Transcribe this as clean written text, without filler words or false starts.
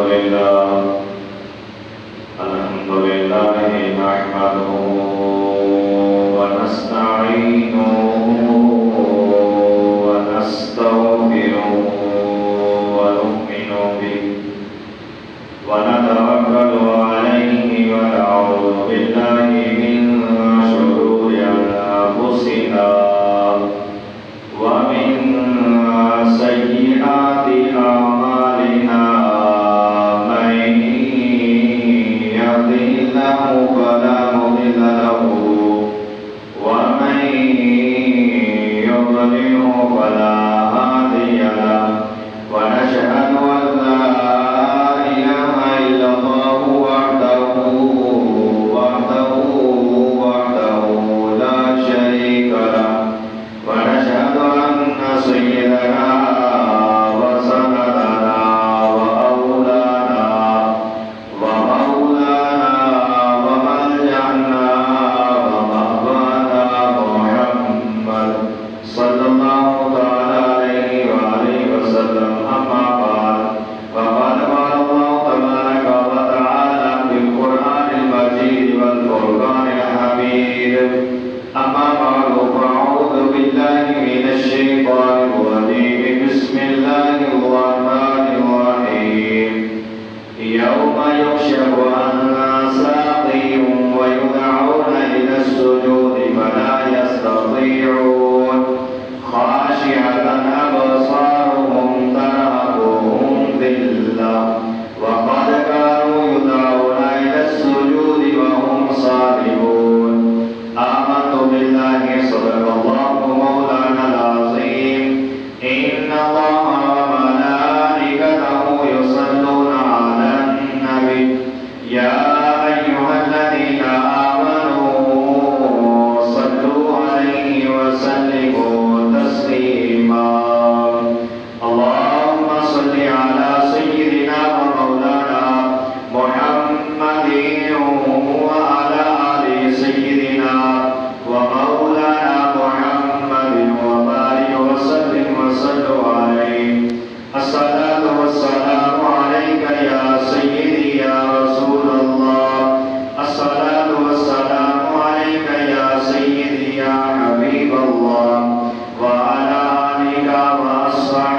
لله نحمده ونستعينه ونستغفره ونؤمن به ونتوكل عليه ونعوذ بالله من شرور أنفسنا ومن سيئات أعمالنا من يهده الله فلا مضل له ومن يضلل فلا هادي له ونشهد أن لا إله إلا الله وحده لا شريك له ونشهد أن سيدنا وسندنا وأولانا ومولانا وملجأنا ومأوانا محمد صلى الله تعالى عليه وآله وسلم. أما بعد فقد قال الله تبارك وتعالى في القرآن المجيد والفرقان الحميد. أما بعد فأعوذ بالله من الشيطان الرجيم. بسم الله الرحمن الرحيم. يوم يكشف عن ساق ويدعون إلى السجود فلا يستطيعون خاشعة أبصارهم ترهقهم ذلة وقد كانوا يدعون إلى السجود وهم صالحون. آمنت بالله صدق الله مولانا العظيم. إن الله وملائكته يصلون على النبي يا أيها الذين آمنوا صلوا عليه وسلموا تسليما. اللهم صل على سيدنا ومولانا محمد وعلى آل سيدنا ومولانا محمد وبارك وسلم وصلوا عليه. الصلاة والسلام عليك يا سيدي يا رسول الله. الصلاة والسلام عليك يا سيدي يا حبيب الله وعلى آلك وأصحابك